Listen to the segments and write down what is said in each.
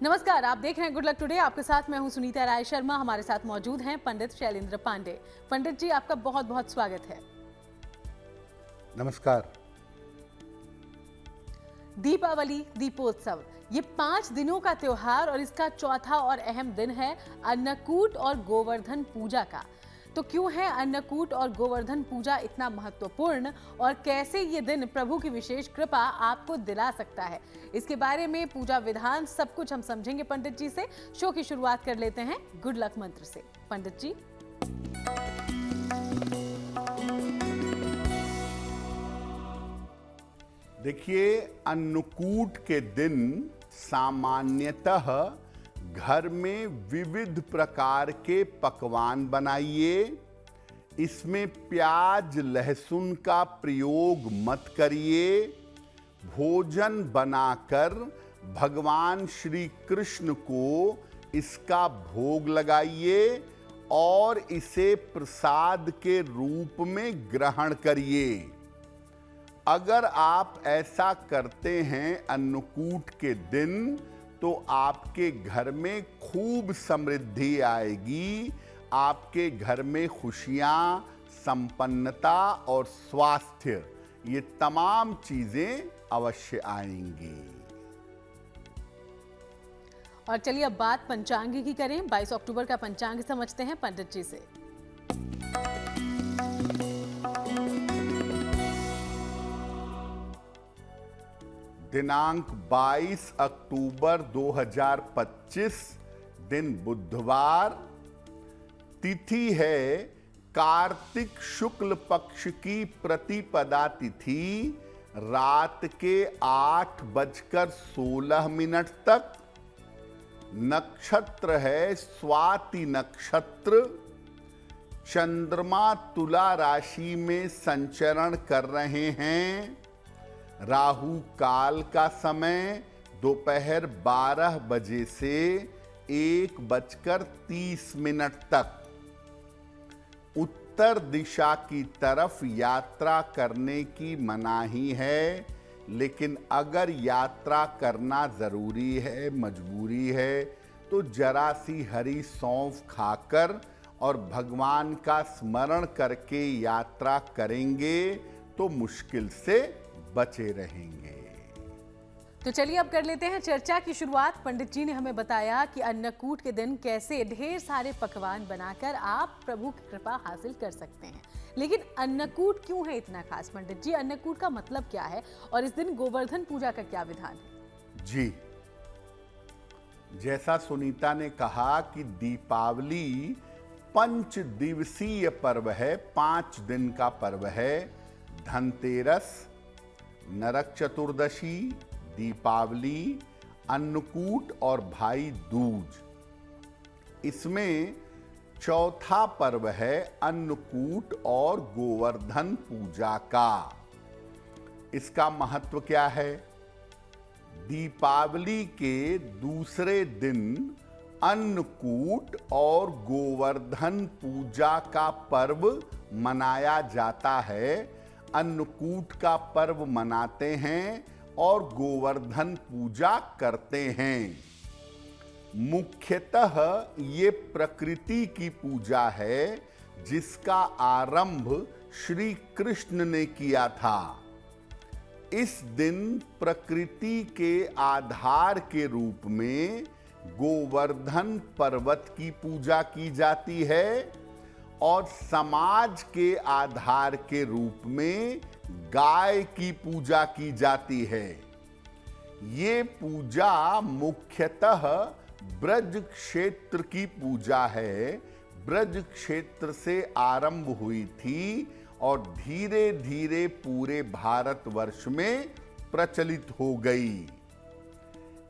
नमस्कार, आप देख रहे हैं गुड लक टुडे। आपके साथ मैं हूं सुनीता राय शर्मा। हमारे साथ मौजूद हैं पंडित शैलेंद्र पांडे। पंडित जी, आपका बहुत बहुत स्वागत है। नमस्कार। दीपावली, दीपोत्सव, ये 5 दिनों का त्योहार और इसका चौथा और अहम दिन है अन्नकूट और गोवर्धन पूजा का। तो क्यों है अन्नकूट और गोवर्धन पूजा इतना महत्वपूर्ण और कैसे ये दिन प्रभु की विशेष कृपा आपको दिला सकता है, इसके बारे में पूजा विधान सब कुछ हम समझेंगे पंडित जी से। शो की शुरुआत कर लेते हैं गुड लक मंत्र से। पंडित जी, देखिए, अन्नकूट के दिन सामान्यतः घर में विविध प्रकार के पकवान बनाइए। इसमें प्याज लहसुन का प्रयोग मत करिए। भोजन बनाकर भगवान श्री कृष्ण को इसका भोग लगाइए और इसे प्रसाद के रूप में ग्रहण करिए। अगर आप ऐसा करते हैं अन्नकूट के दिन, तो आपके घर में खूब समृद्धि आएगी। आपके घर में खुशियां, संपन्नता और स्वास्थ्य, ये तमाम चीजें अवश्य आएंगी। और चलिए अब बात पंचांग की करें। 22 अक्टूबर का पंचांग समझते हैं पंडित जी से। दिनांक 22 अक्टूबर 2025, दिन बुधवार। तिथि है कार्तिक शुक्ल पक्ष की प्रतिपदा तिथि, रात के 8:16 तक। नक्षत्र है स्वाति नक्षत्र। चंद्रमा तुला राशि में संचरण कर रहे हैं। राहु काल का समय दोपहर 12 बजे से 1:30 तक। उत्तर दिशा की तरफ यात्रा करने की मनाही है, लेकिन अगर यात्रा करना जरूरी है, मजबूरी है, तो जरा सी हरी सौंफ खाकर और भगवान का स्मरण करके यात्रा करेंगे तो मुश्किल से बचे रहेंगे। तो चलिए अब कर लेते हैं चर्चा की शुरुआत। पंडित जी ने हमें बताया कि अन्नकूट के दिन कैसे ढेर सारे पकवान बनाकर आप प्रभु की कृपा हासिल कर सकते हैं। लेकिन अन्नकूट क्यों है इतना खास पंडित जी? अन्नकूट का मतलब क्या है और इस दिन गोवर्धन पूजा का क्या विधान है? जी, जैसा सुनीता ने कहा कि दीपावली 5 दिवसीय पर्व है, 5 दिन का पर्व है। धनतेरस, नरक चतुर्दशी, दीपावली, अन्नकूट और भाई दूज। इसमें चौथा पर्व है अन्नकूट और गोवर्धन पूजा का। इसका महत्व क्या है? दीपावली के दूसरे दिन अन्नकूट और गोवर्धन पूजा का पर्व मनाया जाता है। अन्नकूट का पर्व मनाते हैं और गोवर्धन पूजा करते हैं। मुख्यतः ये प्रकृति की पूजा है, जिसका आरंभ श्री कृष्ण ने किया था। इस दिन प्रकृति के आधार के रूप में गोवर्धन पर्वत की पूजा की जाती है और समाज के आधार के रूप में गाय की पूजा की जाती है। ये पूजा मुख्यतः ब्रज क्षेत्र की पूजा है। ब्रज क्षेत्र से आरंभ हुई थी और धीरे धीरे पूरे भारतवर्ष में प्रचलित हो गई।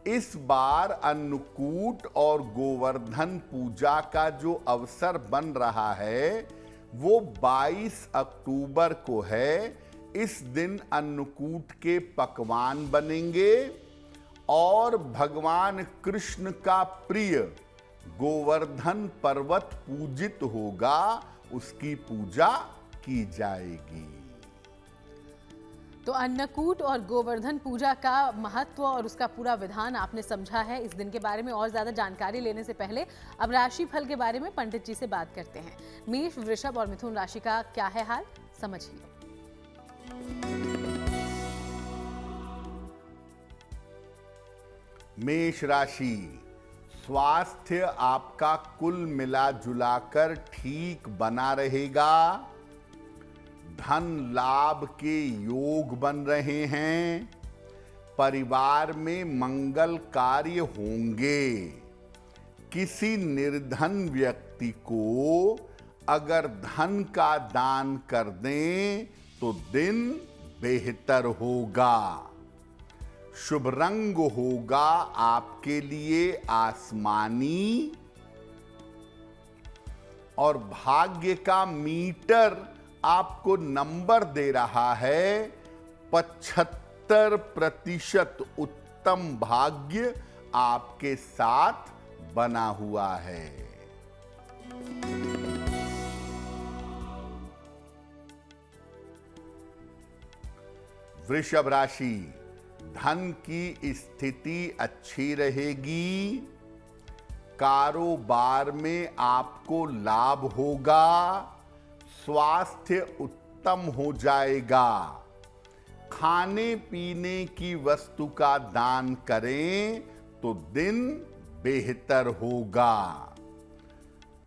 इस बार अन्नकूट और गोवर्धन पूजा का जो अवसर बन रहा है वो 22 अक्टूबर को है। इस दिन अन्नकूट के पकवान बनेंगे और भगवान कृष्ण का प्रिय गोवर्धन पर्वत पूजित होगा, उसकी पूजा की जाएगी। तो अन्नकूट और गोवर्धन पूजा का महत्व और उसका पूरा विधान आपने समझा है। इस दिन के बारे में और ज्यादा जानकारी लेने से पहले अब राशि फल के बारे में पंडित जी से बात करते हैं। मेष, वृषभ और मिथुन राशि का क्या है हाल, समझिए। मेष राशि, स्वास्थ्य आपका कुल मिला जुलाकर ठीक बना रहेगा। धन लाभ के योग बन रहे हैं। परिवार में मंगल कार्य होंगे। किसी निर्धन व्यक्ति को अगर धन का दान कर दें तो दिन बेहतर होगा। शुभ रंग होगा आपके लिए आसमानी और भाग्य का मीटर आपको नंबर दे रहा है 75% उत्तम भाग्य आपके साथ बना हुआ है। वृषभ राशि, धन की स्थिति अच्छी रहेगी। कारोबार में आपको लाभ होगा। स्वास्थ्य उत्तम हो जाएगा। खाने पीने की वस्तु का दान करें तो दिन बेहतर होगा।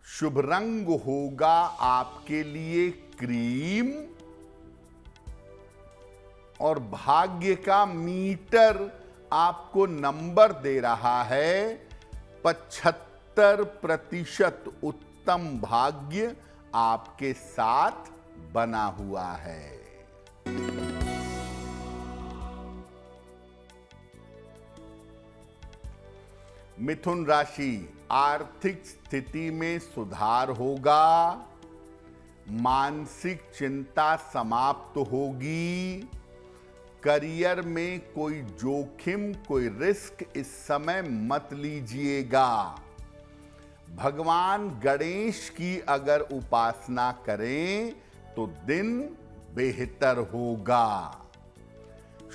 शुभ रंग होगा आपके लिए क्रीम और भाग्य का मीटर आपको नंबर दे रहा है 75% उत्तम भाग्य आपके साथ बना हुआ है। मिथुन राशि, आर्थिक स्थिति में सुधार होगा। मानसिक चिंता समाप्त होगी। करियर में कोई जोखिम, कोई रिस्क इस समय मत लीजिएगा। भगवान गणेश की अगर उपासना करें तो दिन बेहतर होगा।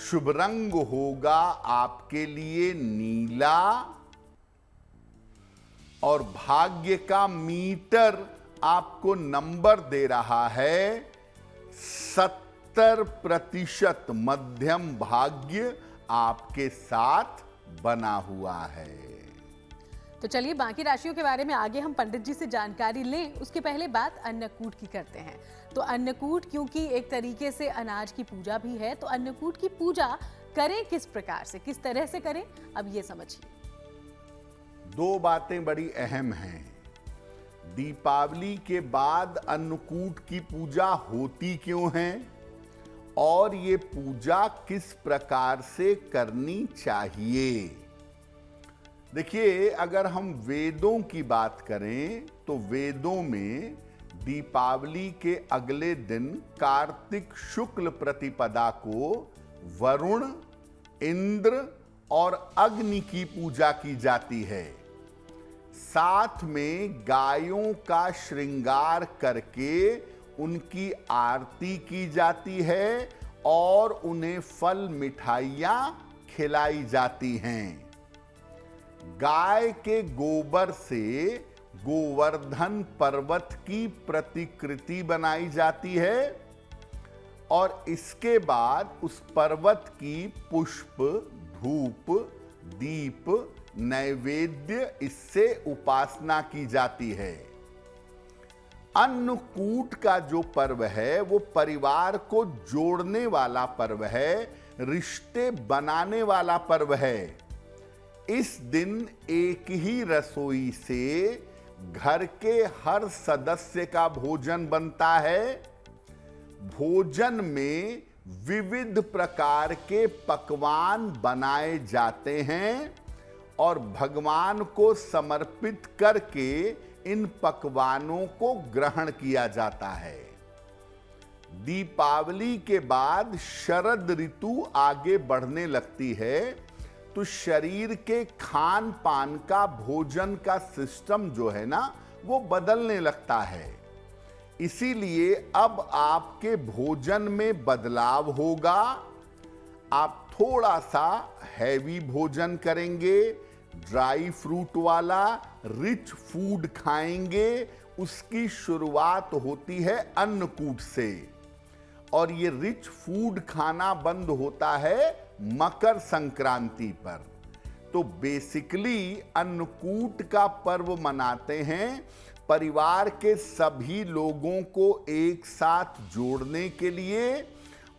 शुभ रंग होगा आपके लिए नीला और भाग्य का मीटर आपको नंबर दे रहा है 70% मध्यम भाग्य आपके साथ बना हुआ है। तो चलिए बाकी राशियों के बारे में आगे हम पंडित जी से जानकारी लें, उसके पहले बात अन्नकूट की करते हैं। तो अन्नकूट क्योंकि एक तरीके से अनाज की पूजा भी है, तो अन्नकूट की पूजा करें किस प्रकार से, किस तरह से करें, अब ये समझिए। दो बातें बड़ी अहम हैं। दीपावली के बाद अन्नकूट की पूजा होती क्यों है और ये पूजा किस प्रकार से करनी चाहिए। देखिए, अगर हम वेदों की बात करें तो वेदों में दीपावली के अगले दिन कार्तिक शुक्ल प्रतिपदा को वरुण, इंद्र और अग्नि की पूजा की जाती है। साथ में गायों का श्रृंगार करके उनकी आरती की जाती है और उन्हें फल मिठाइयां खिलाई जाती हैं। गाय के गोबर से गोवर्धन पर्वत की प्रतिकृति बनाई जाती है और इसके बाद उस पर्वत की पुष्प, धूप, दीप, नैवेद्य इससे उपासना की जाती है। अन्नकूट का जो पर्व है वो परिवार को जोड़ने वाला पर्व है, रिश्ते बनाने वाला पर्व है। इस दिन एक ही रसोई से घर के हर सदस्य का भोजन बनता है। भोजन में विविध प्रकार के पकवान बनाए जाते हैं और भगवान को समर्पित करके इन पकवानों को ग्रहण किया जाता है। दीपावली के बाद शरद ऋतु आगे बढ़ने लगती है तो शरीर के खान पान का, भोजन का सिस्टम जो है ना वो बदलने लगता है। इसीलिए अब आपके भोजन में बदलाव होगा आप थोड़ा सा हैवी भोजन करेंगे, ड्राई फ्रूट वाला रिच फूड खाएंगे। उसकी शुरुआत होती है अन्नकूट से और ये रिच फूड खाना बंद होता है मकर संक्रांति पर। तो बेसिकली अन्नकूट का पर्व मनाते हैं परिवार के सभी लोगों को एक साथ जोड़ने के लिए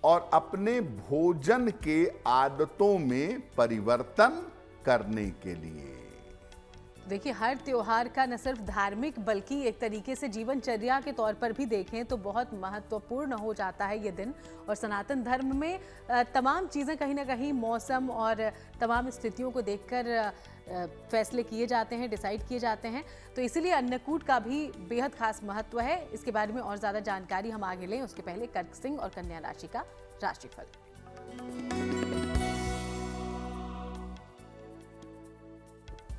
और अपने भोजन के आदतों में परिवर्तन करने के लिए। देखिए, हर त्योहार का न सिर्फ धार्मिक बल्कि एक तरीके से जीवनचर्या के तौर पर भी देखें तो बहुत महत्वपूर्ण हो जाता है ये दिन। और सनातन धर्म में तमाम चीज़ें कहीं ना कहीं मौसम और तमाम स्थितियों को देखकर फैसले किए जाते हैं, डिसाइड किए जाते हैं। तो इसीलिए अन्नकूट का भी बेहद खास महत्व है। इसके बारे में और ज़्यादा जानकारी हम आगे लें उसके पहले कर्क सिंह और कन्या राशि का राशिफल।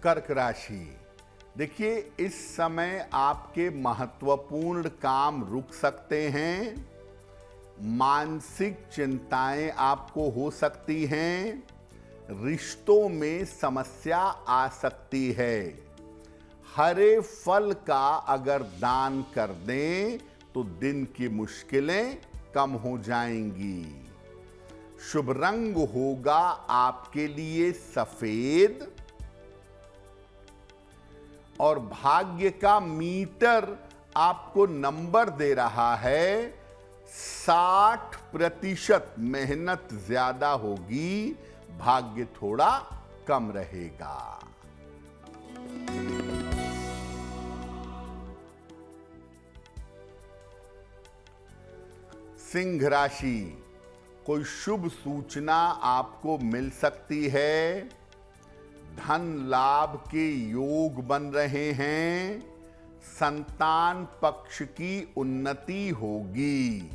कर्क राशि, देखिए इस समय आपके महत्वपूर्ण काम रुक सकते हैं। मानसिक चिंताएं आपको हो सकती हैं। रिश्तों में समस्या आ सकती है। हरे फल का अगर दान कर दें तो दिन की मुश्किलें कम हो जाएंगी। शुभ रंग होगा आपके लिए सफेद और भाग्य का मीटर आपको नंबर दे रहा है 60%। मेहनत ज्यादा होगी, भाग्य थोड़ा कम रहेगा। सिंह राशि, कोई शुभ सूचना आपको मिल सकती है। धन लाभ के योग बन रहे हैं। संतान पक्ष की उन्नति होगी।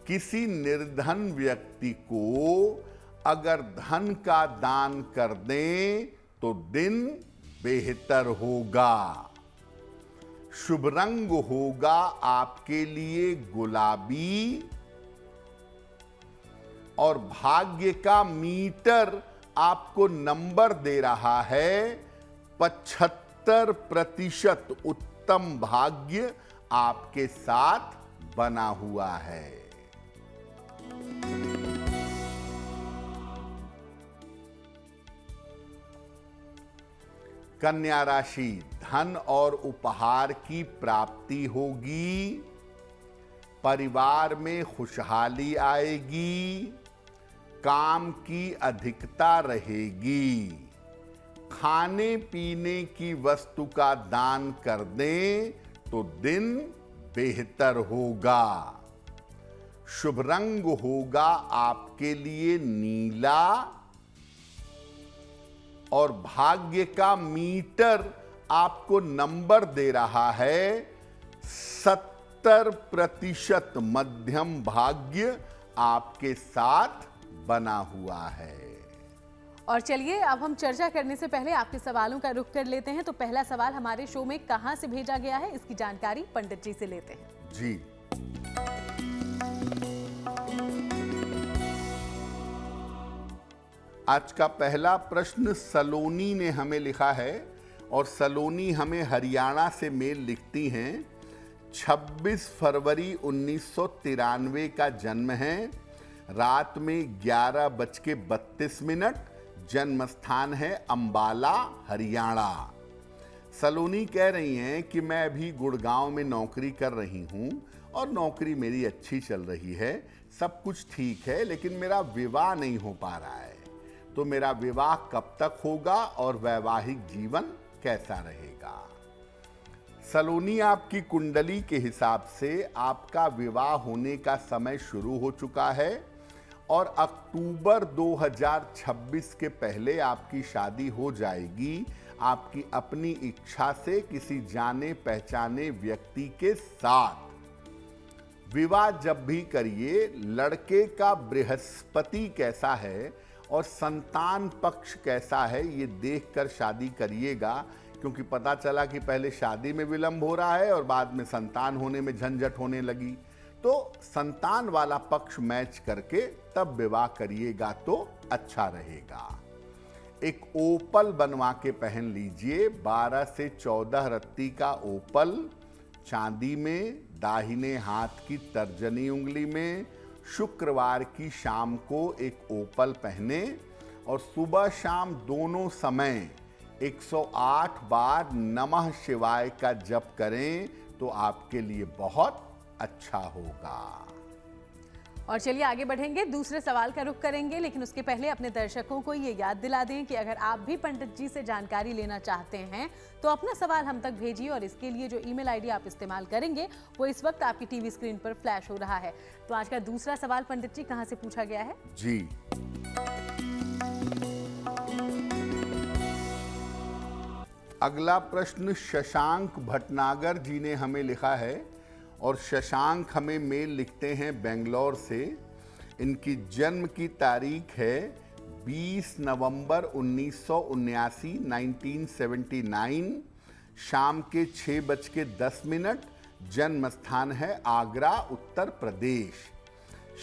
किसी निर्धन व्यक्ति को अगर धन का दान कर दें तो दिन बेहतर होगा। शुभ रंग होगा आपके लिए गुलाबी और भाग्य का मीटर आपको नंबर दे रहा है 75%। उत्तम भाग्य आपके साथ बना हुआ है। कन्या राशि, धन और उपहार की प्राप्ति होगी। परिवार में खुशहाली आएगी। काम की अधिकता रहेगी। खाने पीने की वस्तु का दान कर दें तो दिन बेहतर होगा। शुभ रंग होगा आपके लिए नीला और भाग्य का मीटर आपको नंबर दे रहा है 70%। मध्यम भाग्य आपके साथ बना हुआ है। और चलिए अब हम चर्चा करने से पहले आपके सवालों का रुख कर लेते हैं। तो पहला सवाल हमारे शो में कहां से भेजा गया है, इसकी जानकारी पंडित जी से लेते हैं। जी, आज का पहला प्रश्न सलोनी ने हमें लिखा है और सलोनी हमें हरियाणा से मेल लिखती हैं। 26 फरवरी 1993 का जन्म है। रात में 11:32। जन्म स्थान है अंबाला, हरियाणा। सलोनी कह रही हैं कि मैं अभी गुड़गांव में नौकरी कर रही हूं और नौकरी मेरी अच्छी चल रही है, सब कुछ ठीक है, लेकिन मेरा विवाह नहीं हो पा रहा है। तो मेरा विवाह कब तक होगा और वैवाहिक जीवन कैसा रहेगा? सलोनी, आपकी कुंडली के हिसाब से आपका विवाह होने का समय शुरू हो चुका है और अक्टूबर 2026 के पहले आपकी शादी हो जाएगी, आपकी अपनी इच्छा से किसी जाने पहचाने व्यक्ति के साथ। विवाह जब भी करिए, लड़के का बृहस्पति कैसा है और संतान पक्ष कैसा है ये देखकर शादी करिएगा, क्योंकि पता चला कि पहले शादी में विलंब हो रहा है और बाद में संतान होने में झंझट होने लगी, तो संतान वाला पक्ष मैच करके तब विवाह करिएगा तो अच्छा रहेगा। एक ओपल बनवा के पहन लीजिए, 12 से 14 रत्ती का ओपल चांदी में, दाहिने हाथ की तर्जनी उंगली में। शुक्रवार की शाम को एक ओपल पहने और सुबह शाम दोनों समय 108 बार नमः शिवाय का जप करें तो आपके लिए बहुत अच्छा होगा। और चलिए आगे बढ़ेंगे, दूसरे सवाल का रुख करेंगे, लेकिन उसके पहले अपने दर्शकों को ये याद दिला दें कि अगर आप भी पंडित जी से जानकारी लेना चाहते हैं तो अपना सवाल हम तक भेजिए और इसके लिए जो ईमेल आईडी आप इस्तेमाल करेंगे वो इस वक्त आपकी टीवी स्क्रीन पर फ्लैश हो रहा है। तो आज का दूसरा सवाल पंडित जी कहां से पूछा गया है? जी, अगला प्रश्न शशांक भटनागर जी ने हमें लिखा है और शशांक हमें मेल लिखते हैं बेंगलोर से। इनकी जन्म की तारीख है 20 नवंबर 1979, 1979, शाम के 6:10। जन्म स्थान है आगरा, उत्तर प्रदेश।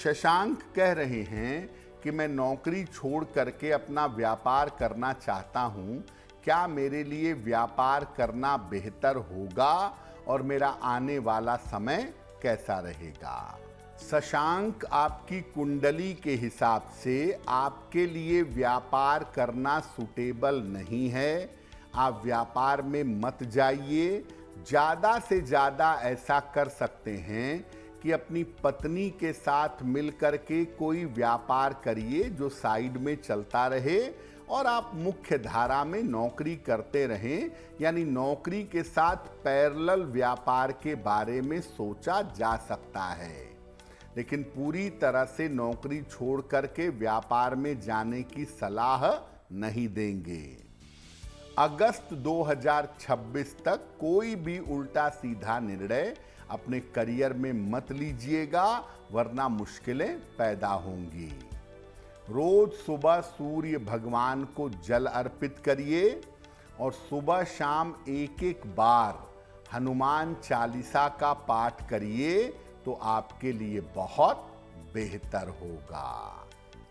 शशांक कह रहे हैं कि मैं नौकरी छोड़ करके अपना व्यापार करना चाहता हूं। क्या मेरे लिए व्यापार करना बेहतर होगा और मेरा आने वाला समय कैसा रहेगा? शशांक, आपकी कुंडली के हिसाब से आपके लिए व्यापार करना सूटेबल नहीं है। आप व्यापार में मत जाइए। ज़्यादा से ज़्यादा ऐसा कर सकते हैं कि अपनी पत्नी के साथ मिलकर के कोई व्यापार करिए जो साइड में चलता रहे और आप मुख्य धारा में नौकरी करते रहें। यानी नौकरी के साथ पैरेलल व्यापार के बारे में सोचा जा सकता है, लेकिन पूरी तरह से नौकरी छोड़ करके व्यापार में जाने की सलाह नहीं देंगे। अगस्त 2026 तक कोई भी उल्टा सीधा निर्णय अपने करियर में मत लीजिएगा, वरना मुश्किलें पैदा होंगी। रोज सुबह सूर्य भगवान को जल अर्पित करिए और सुबह शाम एक बार हनुमान चालीसा का पाठ करिए तो आपके लिए बहुत बेहतर होगा।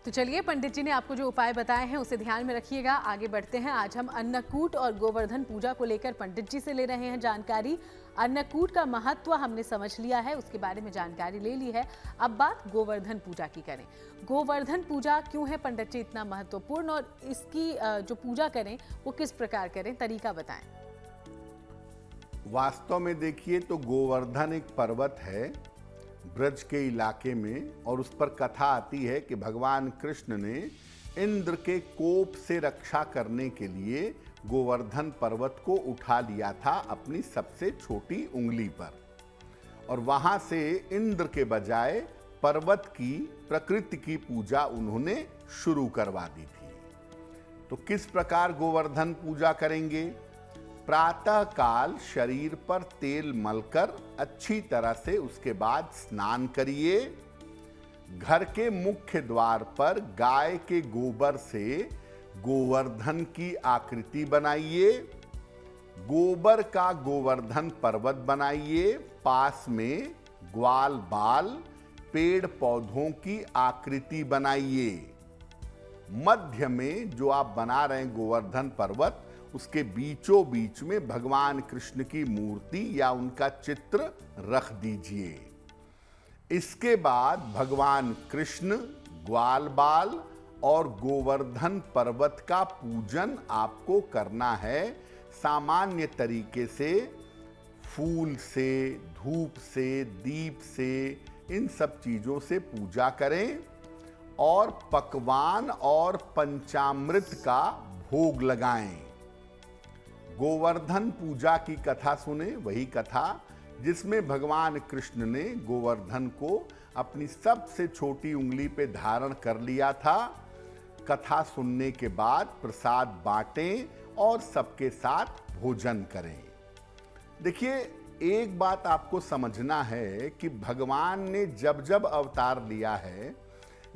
तो चलिए, पंडित जी ने आपको जो उपाय बताए हैं उसे ध्यान में रखिएगा। आगे बढ़ते हैं। आज हम अन्नकूट और गोवर्धन पूजा को लेकर पंडित जी से ले रहे हैं जानकारी। अन्नकूट का महत्व हमने समझ लिया है, उसके बारे में जानकारी ले ली है। अब बात गोवर्धन पूजा की करें। गोवर्धन पूजा क्यों है पंडित जी इतना महत्वपूर्ण, और इसकी जो पूजा करें वो किस प्रकार करें, तरीका बताएं। वास्तव में देखिए तो गोवर्धन एक पर्वत है ब्रज के इलाके में, और उस पर कथा आती है कि भगवान कृष्ण ने इंद्र के कोप से रक्षा करने के लिए गोवर्धन पर्वत को उठा लिया था अपनी सबसे छोटी उंगली पर, और वहां से इंद्र के बजाय पर्वत की, प्रकृति की पूजा उन्होंने शुरू करवा दी थी। तो किस प्रकार गोवर्धन पूजा करेंगे? प्रातः काल शरीर पर तेल मलकर अच्छी तरह से उसके बाद स्नान करिए। घर के मुख्य द्वार पर गाय के गोबर से गोवर्धन की आकृति बनाइए। गोबर का गोवर्धन पर्वत बनाइए। पास में ग्वाल बाल, पेड़ पौधों की आकृति बनाइए। मध्य में जो आप बना रहे हैं गोवर्धन पर्वत, उसके बीचों बीच में भगवान कृष्ण की मूर्ति या उनका चित्र रख दीजिए। इसके बाद भगवान कृष्ण, ग्वाल बाल और गोवर्धन पर्वत का पूजन आपको करना है। सामान्य तरीके से फूल से, धूप से, दीप से, इन सब चीजों से पूजा करें और पकवान और पंचामृत का भोग लगाएं। गोवर्धन पूजा की कथा सुने, वही कथा जिसमें भगवान कृष्ण ने गोवर्धन को अपनी सबसे छोटी उंगली पे धारण कर लिया था। कथा सुनने के बाद प्रसाद बांटें और सबके साथ भोजन करें। देखिए, एक बात आपको समझना है कि भगवान ने जब जब अवतार लिया है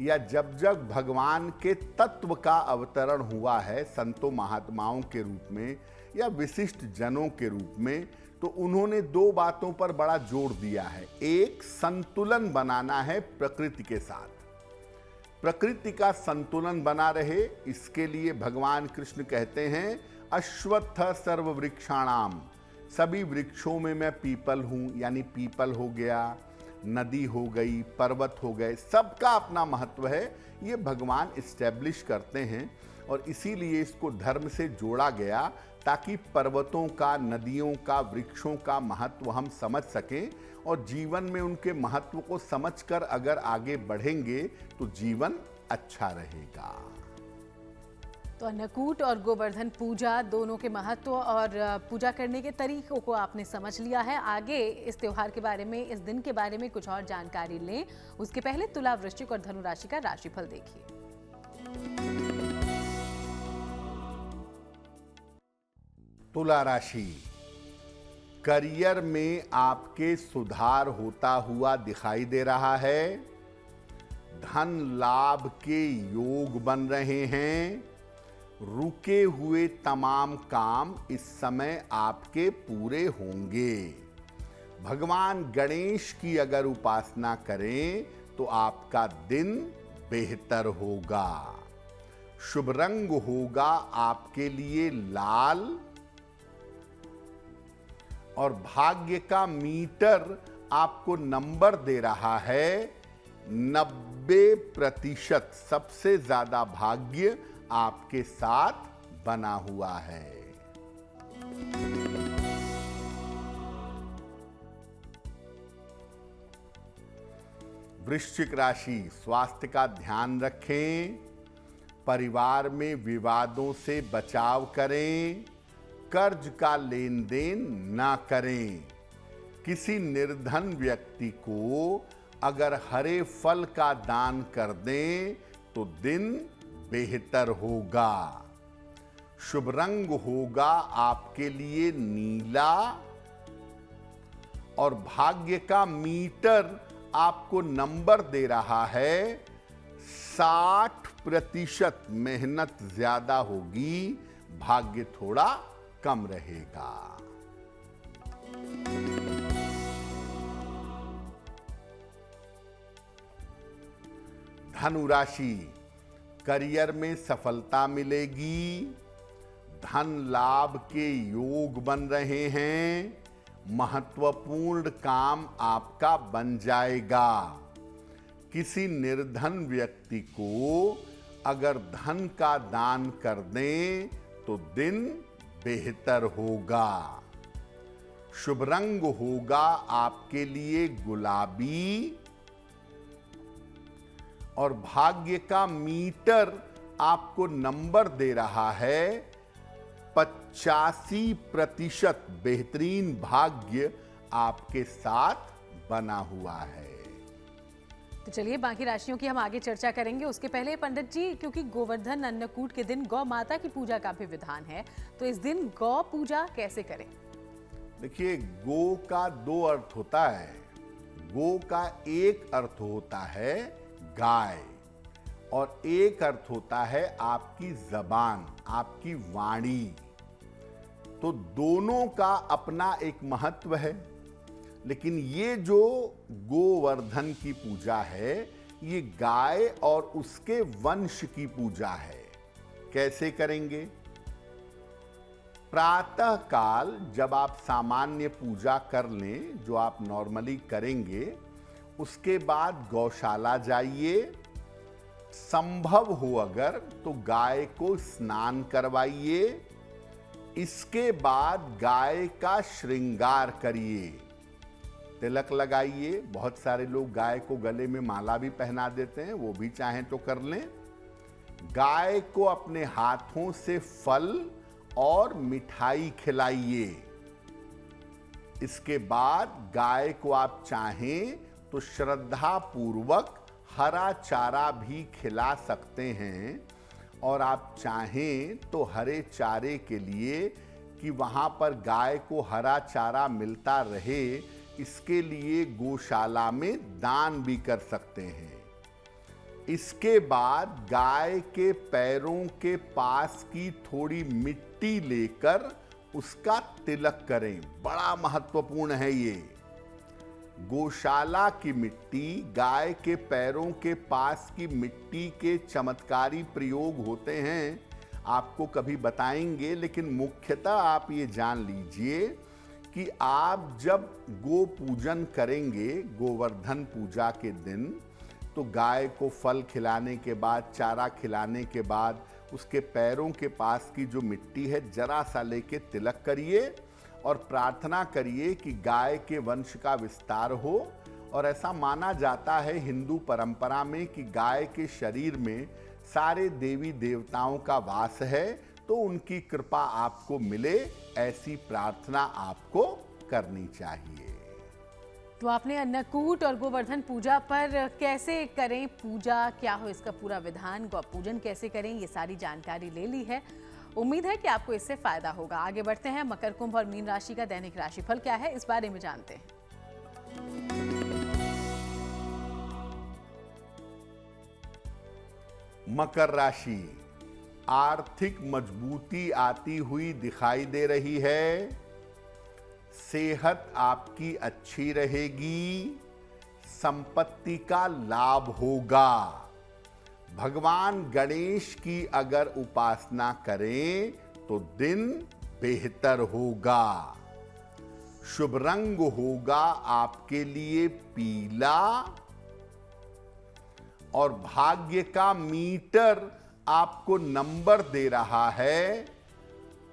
या जब जब भगवान के तत्व का अवतरण हुआ है संतों महात्माओं के रूप में या विशिष्ट जनों के रूप में, तो उन्होंने दो बातों पर बड़ा जोर दिया है। एक, संतुलन बनाना है प्रकृति के साथ, प्रकृति का संतुलन बना रहे, इसके लिए भगवान कृष्ण कहते हैं अश्वत्थ सर्व वृक्षाणाम, सभी वृक्षों में मैं पीपल हूं, यानी पीपल हो गया, नदी हो गई, पर्वत हो गए, सबका अपना महत्व है, ये भगवान इस्टेब्लिश करते हैं। और इसीलिए इसको धर्म से जोड़ा गया ताकि पर्वतों का, नदियों का, वृक्षों का महत्व हम समझ सकें और जीवन में उनके महत्व को समझकर अगर आगे बढ़ेंगे तो जीवन अच्छा रहेगा। तो अन्नकूट और गोवर्धन पूजा दोनों के महत्व और पूजा करने के तरीकों को आपने समझ लिया है। आगे इस त्योहार के बारे में, इस दिन के बारे में कुछ और जानकारी लें, उसके पहले तुला, वृश्चिक और धनु राशि का राशिफल देखिए। तुला राशि, करियर में आपके सुधार होता हुआ दिखाई दे रहा है। धन लाभ के योग बन रहे हैं। रुके हुए तमाम काम इस समय आपके पूरे होंगे। भगवान गणेश की अगर उपासना करें तो आपका दिन बेहतर होगा। शुभ रंग होगा आपके लिए लाल और भाग्य का मीटर आपको नंबर दे रहा है 90%। सबसे ज्यादा भाग्य आपके साथ बना हुआ है। वृश्चिक राशि, स्वास्थ्य का ध्यान रखें, परिवार में विवादों से बचाव करें, कर्ज का लेन देन ना करें। किसी निर्धन व्यक्ति को अगर हरे फल का दान कर दें तो दिन बेहतर होगा। शुभ रंग होगा आपके लिए नीला और भाग्य का मीटर आपको नंबर दे रहा है 60%। मेहनत ज्यादा होगी, भाग्य थोड़ा कम रहेगा। धनु राशि, करियर में सफलता मिलेगी। धन लाभ के योग बन रहे हैं। महत्वपूर्ण काम आपका बन जाएगा। किसी निर्धन व्यक्ति को अगर धन का दान कर दें तो दिन बेहतर होगा। शुभ रंग होगा आपके लिए गुलाबी और भाग्य का मीटर आपको नंबर दे रहा है 85%। बेहतरीन भाग्य आपके साथ बना हुआ है। तो चलिए बाकी राशियों की हम आगे चर्चा करेंगे। उसके पहले पंडित जी, क्योंकि गोवर्धन अन्नकूट के दिन गौ माता की पूजा का भी विधान है, तो इस दिन गौ पूजा कैसे करें? देखिए, गो का दो अर्थ होता है। गो का एक अर्थ होता है गाय और एक अर्थ होता है आपकी जबान, आपकी वाणी। तो दोनों का अपना एक महत्व है, लेकिन ये जो गोवर्धन की पूजा है ये गाय और उसके वंश की पूजा है। कैसे करेंगे? प्रातः काल जब आप सामान्य पूजा कर लें, जो आप नॉर्मली करेंगे, उसके बाद गौशाला जाइए। संभव हो अगर तो गाय को स्नान करवाइए। इसके बाद गाय का श्रृंगार करिए, तिलक लगाइए। बहुत सारे लोग गाय को गले में माला भी पहना देते हैं, वो भी चाहें तो कर लें। गाय को अपने हाथों से फल और मिठाई खिलाइए। इसके बाद गाय को आप चाहें तो श्रद्धा पूर्वक हरा चारा भी खिला सकते हैं, और आप चाहें तो हरे चारे के लिए कि वहां पर गाय को हरा चारा मिलता रहे, इसके लिए गौशाला में दान भी कर सकते हैं। इसके बाद गाय के पैरों के पास की थोड़ी मिट्टी लेकर उसका तिलक करें। बड़ा महत्वपूर्ण है ये। गौशाला की मिट्टी, गाय के पैरों के पास की मिट्टी के चमत्कारी प्रयोग होते हैं, आपको कभी बताएंगे, लेकिन मुख्यतः आप ये जान लीजिए कि आप जब गो पूजन करेंगे गोवर्धन पूजा के दिन, तो गाय को फल खिलाने के बाद, चारा खिलाने के बाद उसके पैरों के पास की जो मिट्टी है जरा सा लेके तिलक करिए और प्रार्थना करिए कि गाय के वंश का विस्तार हो। और ऐसा माना जाता है हिंदू परंपरा में कि गाय के शरीर में सारे देवी देवताओं का वास है, तो उनकी कृपा आपको मिले, ऐसी प्रार्थना आपको करनी चाहिए। तो आपने अन्नकूट और गोवर्धन पूजा पर कैसे करें पूजा, क्या हो इसका पूरा विधान, गौ पूजन कैसे करें, ये सारी जानकारी ले ली है। उम्मीद है कि आपको इससे फायदा होगा। आगे बढ़ते हैं, मकर, कुंभ और मीन राशि का दैनिक राशिफल क्या है, इस बारे में जानते हैं। मकर राशि, आर्थिक मजबूती आती हुई दिखाई दे रही है। सेहत आपकी अच्छी रहेगी। संपत्ति का लाभ होगा। भगवान गणेश की अगर उपासना करें तो दिन बेहतर होगा। शुभ रंग होगा आपके लिए पीला और भाग्य का मीटर आपको नंबर दे रहा है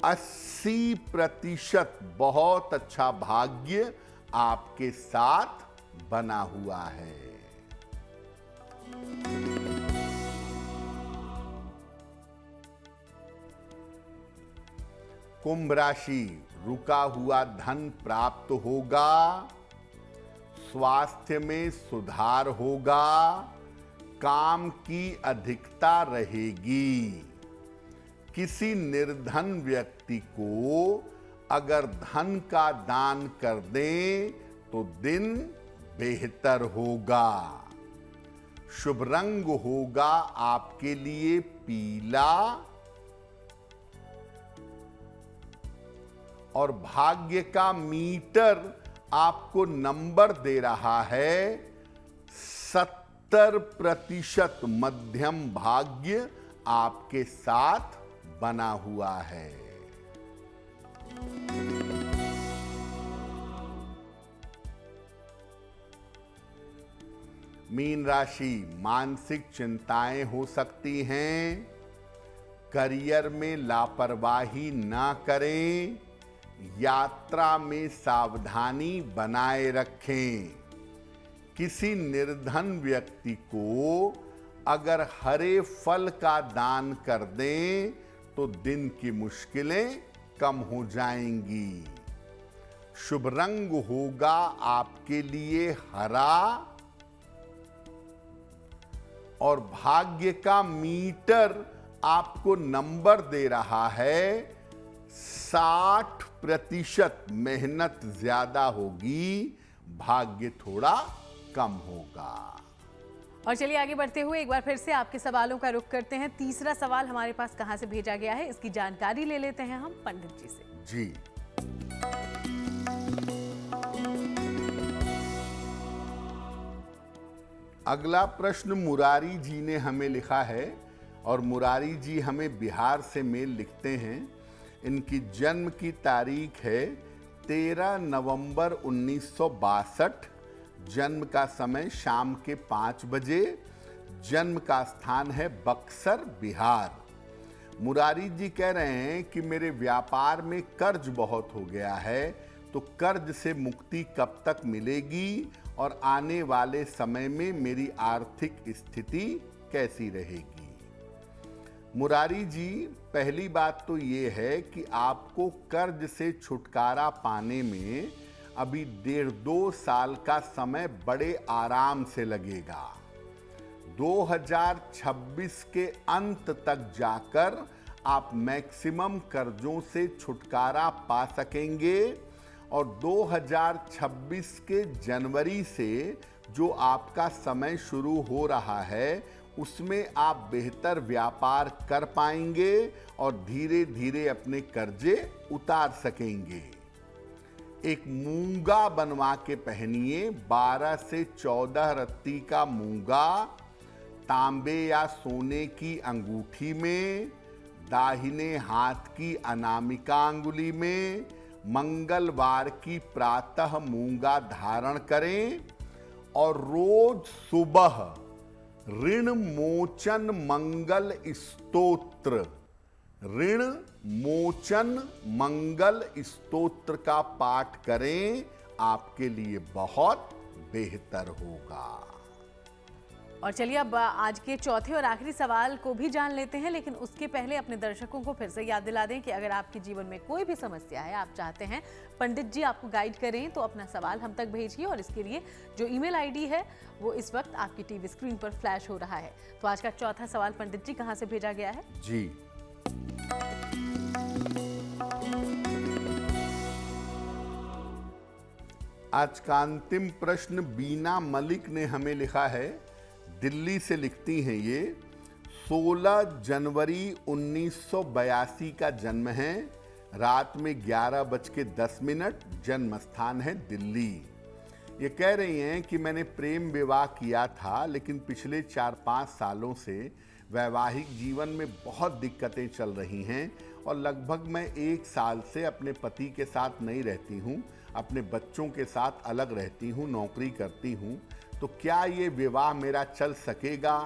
80%। बहुत अच्छा भाग्य आपके साथ बना हुआ है। कुंभ राशि, रुका हुआ धन प्राप्त होगा। स्वास्थ्य में सुधार होगा। काम की अधिकता रहेगी। किसी निर्धन व्यक्ति को अगर धन का दान कर दें तो दिन बेहतर होगा। शुभ रंग होगा आपके लिए पीला और भाग्य का मीटर आपको नंबर दे रहा है 70%। मध्यम भाग्य आपके साथ बना हुआ है। मीन राशि, मानसिक चिंताएं हो सकती हैं। करियर में लापरवाही ना करें। यात्रा में सावधानी बनाए रखें। किसी निर्धन व्यक्ति को अगर हरे फल का दान कर दें तो दिन की मुश्किलें कम हो जाएंगी। शुभ रंग होगा आपके लिए हरा और भाग्य का मीटर आपको नंबर दे रहा है 60%। मेहनत ज्यादा होगी, भाग्य थोड़ा कम होगा। और चलिए आगे बढ़ते हुए एक बार फिर से आपके सवालों का रुख करते हैं। तीसरा सवाल हमारे पास कहां से भेजा गया है, इसकी जानकारी ले लेते हैं हम पंडित जी से। जी, अगला प्रश्न मुरारी जी ने हमें लिखा है और मुरारी जी हमें बिहार से मेल लिखते हैं। इनकी जन्म की तारीख है 13 नवंबर 1962। जन्म का समय शाम के 5 बजे। जन्म का स्थान है बक्सर, बिहार। मुरारी जी कह रहे हैं कि मेरे व्यापार में कर्ज बहुत हो गया है, तो कर्ज से मुक्ति कब तक मिलेगी और आने वाले समय में मेरी आर्थिक स्थिति कैसी रहेगी। मुरारी जी, पहली बात तो ये है कि आपको कर्ज से छुटकारा पाने में अभी 1.5-2 साल का समय बड़े आराम से लगेगा। 2026 के अंत तक जाकर आप मैक्सिमम कर्जों से छुटकारा पा सकेंगे और 2026 के जनवरी से जो आपका समय शुरू हो रहा है उसमें आप बेहतर व्यापार कर पाएंगे और धीरे धीरे अपने कर्जे उतार सकेंगे। एक मूंगा बनवा के पहनिए। 12 से 14 रत्ती का मूंगा तांबे या सोने की अंगूठी में, दाहिने हाथ की अनामिका अंगुली में, मंगलवार की प्रातः मूंगा धारण करें और रोज सुबह ऋण मोचन मंगल स्तोत्र, ऋण मोचन मंगल स्तोत्र का पाठ करें। आपके लिए बहुत बेहतर होगा। और चलिए अब आज के चौथे और आखिरी सवाल को भी जान लेते हैं, लेकिन उसके पहले अपने दर्शकों को फिर से याद दिला दें कि अगर आपके जीवन में कोई भी समस्या है, आप चाहते हैं पंडित जी आपको गाइड करें, तो अपना सवाल हम तक भेजिए। और इसके लिए जो ईमेल आईडी है वो इस वक्त आपकी टीवी स्क्रीन पर फ्लैश हो रहा है। तो आज का चौथा सवाल पंडित जी कहाँ से भेजा गया है? जी, आज का अंतिम प्रश्न बीना मलिक ने हमें लिखा है। दिल्ली से लिखती हैं ये। 16 जनवरी 1982 का जन्म है। रात में 11:10, जन्म स्थान है दिल्ली। ये कह रही हैं कि मैंने प्रेम विवाह किया था, लेकिन पिछले 4-5 सालों से वैवाहिक जीवन में बहुत दिक्कतें चल रही हैं और लगभग मैं 1 साल से अपने पति के साथ नहीं रहती हूँ, अपने बच्चों के साथ अलग रहती हूँ, नौकरी करती हूँ। तो क्या ये विवाह मेरा चल सकेगा?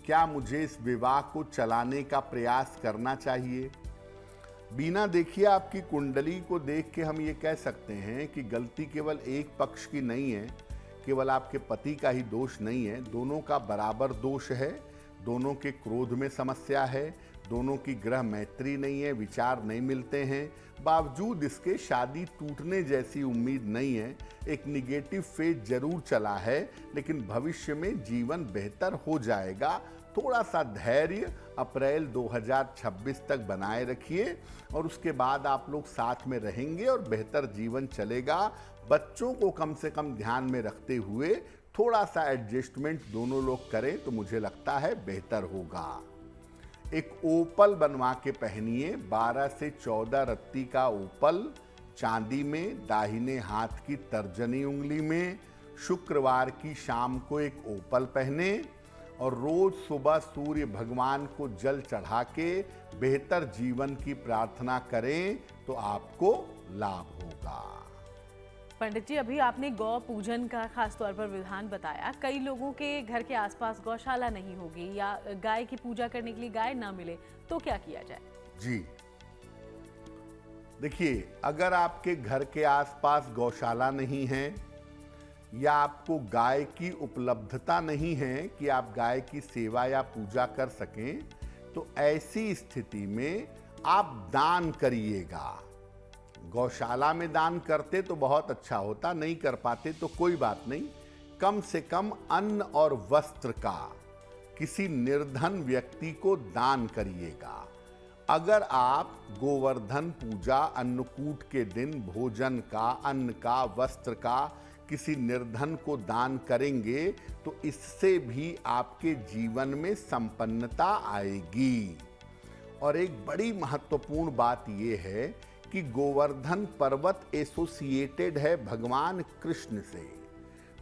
क्या मुझे इस विवाह को चलाने का प्रयास करना चाहिए? बीना, देखिए, आपकी कुंडली को देख के हम ये कह सकते हैं कि गलती केवल एक पक्ष की नहीं है, केवल आपके पति का ही दोष नहीं है, दोनों का बराबर दोष है। दोनों के क्रोध में समस्या है, दोनों की ग्रह मैत्री नहीं है, विचार नहीं मिलते हैं। बावजूद इसके शादी टूटने जैसी उम्मीद नहीं है। एक निगेटिव फेज जरूर चला है, लेकिन भविष्य में जीवन बेहतर हो जाएगा। थोड़ा सा धैर्य अप्रैल 2026 तक बनाए रखिए और उसके बाद आप लोग साथ में रहेंगे और बेहतर जीवन चलेगा। बच्चों को कम से कम ध्यान में रखते हुए थोड़ा सा एडजस्टमेंट दोनों लोग करें तो मुझे लगता है बेहतर होगा। एक ओपल बनवा के पहनिए। 12 से 14 रत्ती का ओपल चांदी में, दाहिने हाथ की तर्जनी उंगली में। शुक्रवार की शाम को एक ओपल पहने और रोज सुबह सूर्य भगवान को जल चढ़ा के बेहतर जीवन की प्रार्थना करें तो आपको लाभ होगा। पंडित जी, अभी आपने गौ पूजन का खास तौर पर विधान बताया। कई लोगों के घर के आसपास गौशाला नहीं होगी या गाय की पूजा करने के लिए गाय ना मिले, तो क्या किया जाए? जी, देखिए, अगर आपके घर के आसपास गौशाला नहीं है या आपको गाय की उपलब्धता नहीं है कि आप गाय की सेवा या पूजा कर सकें, तो ऐसी स्थिति में आप दान करिएगा। गौशाला में दान करते तो बहुत अच्छा होता, नहीं कर पाते तो कोई बात नहीं। कम से कम अन्न और वस्त्र का किसी निर्धन व्यक्ति को दान करिएगा। अगर आप गोवर्धन पूजा, अन्नकूट के दिन भोजन का, अन्न का, वस्त्र का किसी निर्धन को दान करेंगे तो इससे भी आपके जीवन में संपन्नता आएगी। और एक बड़ी महत्वपूर्ण बात यह है कि गोवर्धन पर्वत एसोसिएटेड है भगवान कृष्ण से।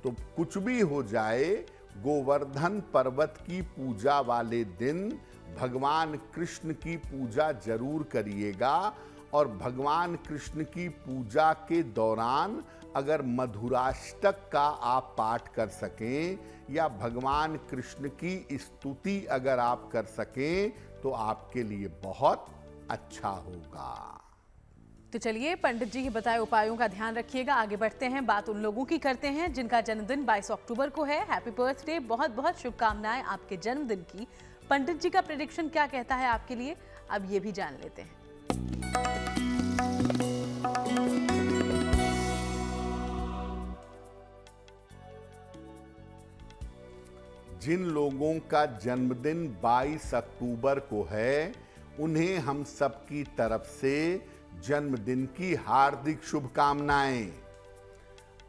तो कुछ भी हो जाए, गोवर्धन पर्वत की पूजा वाले दिन भगवान कृष्ण की पूजा जरूर करिएगा। और भगवान कृष्ण की पूजा के दौरान अगर मधुराष्टक का आप पाठ कर सकें या भगवान कृष्ण की स्तुति अगर आप कर सकें तो आपके लिए बहुत अच्छा होगा। तो चलिए, पंडित जी के बताए उपायों का ध्यान रखिएगा। आगे बढ़ते हैं, बात उन लोगों की करते हैं जिनका जन्मदिन 22 अक्टूबर को है। हैप्पी बर्थडे, बहुत बहुत शुभकामनाएं आपके जन्मदिन की। पंडित जी का प्रेडिक्शन क्या कहता है आपके लिए, अब ये भी जान लेते हैं। जिन लोगों का जन्मदिन 22 अक्टूबर को है, उन्हें हम सबकी तरफ से जन्मदिन की हार्दिक शुभकामनाएं।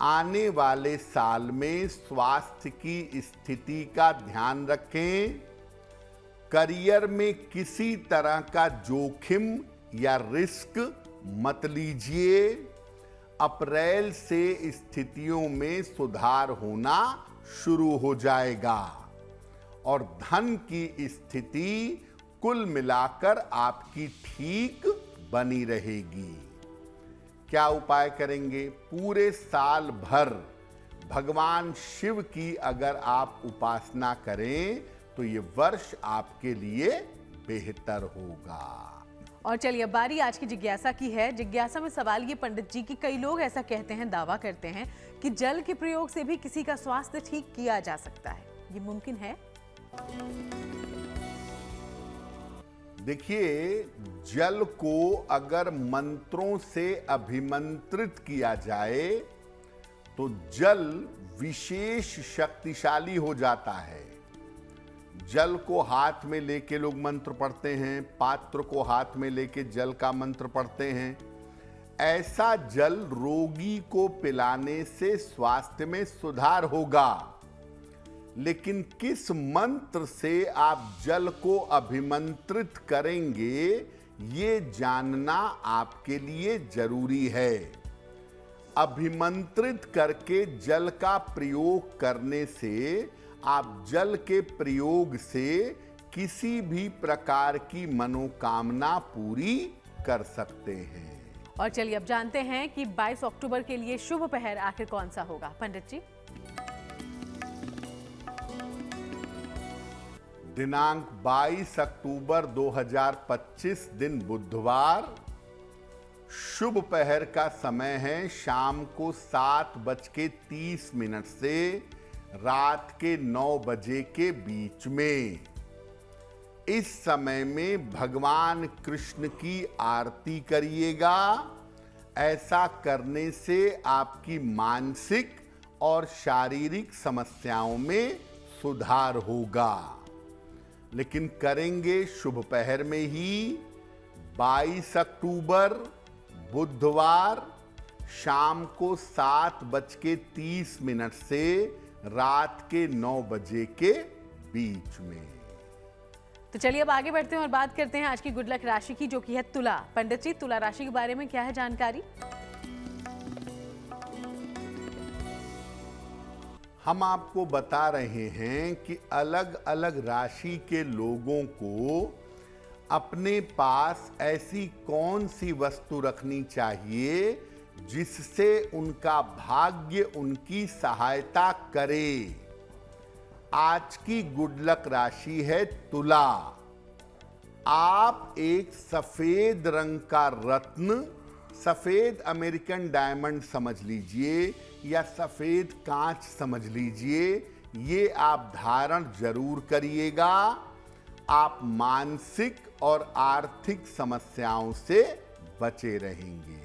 आने वाले साल में स्वास्थ्य की स्थिति का ध्यान रखें। करियर में किसी तरह का जोखिम या रिस्क मत लीजिए। अप्रैल से स्थितियों में सुधार होना शुरू हो जाएगा और धन की स्थिति कुल मिलाकर आपकी ठीक बनी रहेगी। क्या उपाय करेंगे? पूरे साल भर भगवान शिव की अगर आप उपासना करें तो ये वर्ष आपके लिए बेहतर होगा। और चलिए अब बारी आज की जिज्ञासा की है। जिज्ञासा में सवाल ये पंडित जी कि कई लोग ऐसा कहते हैं, दावा करते हैं कि जल के प्रयोग से भी किसी का स्वास्थ्य ठीक किया जा सकता है, ये मुमकिन है? देखिए, जल को अगर मंत्रों से अभिमंत्रित किया जाए तो जल विशेष शक्तिशाली हो जाता है। जल को हाथ में लेके लोग मंत्र पढ़ते हैं, पात्र को हाथ में लेके जल का मंत्र पढ़ते हैं। ऐसा जल रोगी को पिलाने से स्वास्थ्य में सुधार होगा, लेकिन किस मंत्र से आप जल को अभिमंत्रित करेंगे ये जानना आपके लिए जरूरी है। अभिमंत्रित करके जल का प्रयोग करने से आप जल के प्रयोग से किसी भी प्रकार की मनोकामना पूरी कर सकते हैं। और चलिए अब जानते हैं कि 22 अक्टूबर के लिए शुभ पहर आखिर कौन सा होगा पंडित जी? दिनांक 22 अक्टूबर 2025 दिन बुधवार। शुभ पहर का समय है शाम को 7:30 से रात के 9 बजे के बीच में। इस समय में भगवान कृष्ण की आरती करिएगा। ऐसा करने से आपकी मानसिक और शारीरिक समस्याओं में सुधार होगा। लेकिन करेंगे शुभ पहर में ही। 22 अक्टूबर बुधवार शाम को 7:30 से रात के 9 बजे के बीच में। तो चलिए अब आगे बढ़ते हैं और बात करते हैं आज की गुड लक राशि की, जो कि है तुला। पंडित जी, तुला राशि के बारे में क्या है जानकारी? हम आपको बता रहे हैं कि अलग अलग राशि के लोगों को अपने पास ऐसी कौन सी वस्तु रखनी चाहिए जिससे उनका भाग्य उनकी सहायता करे। आज की गुड लक राशि है तुला। आप एक सफेद रंग का रत्न, सफेद अमेरिकन डायमंड समझ लीजिए या सफेद कांच समझ लीजिए, ये आप धारण जरूर करिएगा। आप मानसिक और आर्थिक समस्याओं से बचे रहेंगे।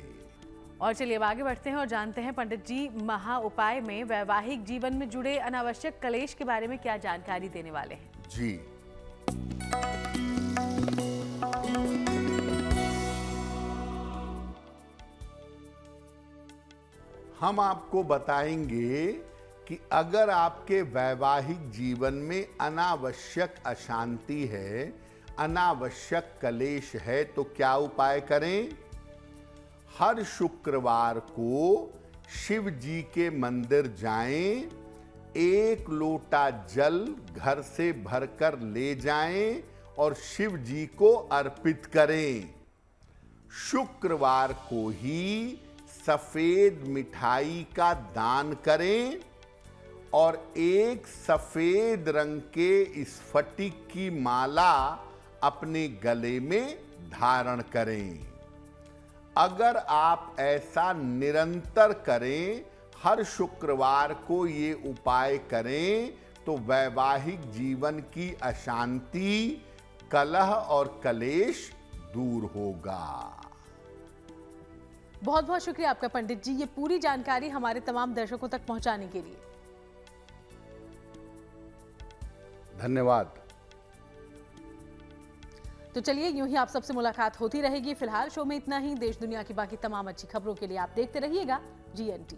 और चलिए अब आगे बढ़ते हैं और जानते हैं पंडित जी महा उपाय में वैवाहिक जीवन में जुड़े अनावश्यक कलेश के बारे में क्या जानकारी देने वाले हैं? जी, हम आपको बताएंगे कि अगर आपके वैवाहिक जीवन में अनावश्यक अशांति है, अनावश्यक कलेश है, तो क्या उपाय करें। हर शुक्रवार को शिव जी के मंदिर जाएं, 1 लोटा जल घर से भरकर ले जाएं और शिव जी को अर्पित करें। शुक्रवार को ही सफेद मिठाई का दान करें और एक सफेद रंग के स्फटिक की माला अपने गले में धारण करें। अगर आप ऐसा निरंतर करें, हर शुक्रवार को ये उपाय करें, तो वैवाहिक जीवन की अशांति, कलह और कलेश दूर होगा। बहुत बहुत शुक्रिया आपका पंडित जी, ये पूरी जानकारी हमारे तमाम दर्शकों तक पहुंचाने के लिए। धन्यवाद। तो चलिए यूं ही आप सबसे मुलाकात होती रहेगी। फिलहाल शो में इतना ही। देश दुनिया की बाकी तमाम अच्छी खबरों के लिए आप देखते रहिएगा GNT।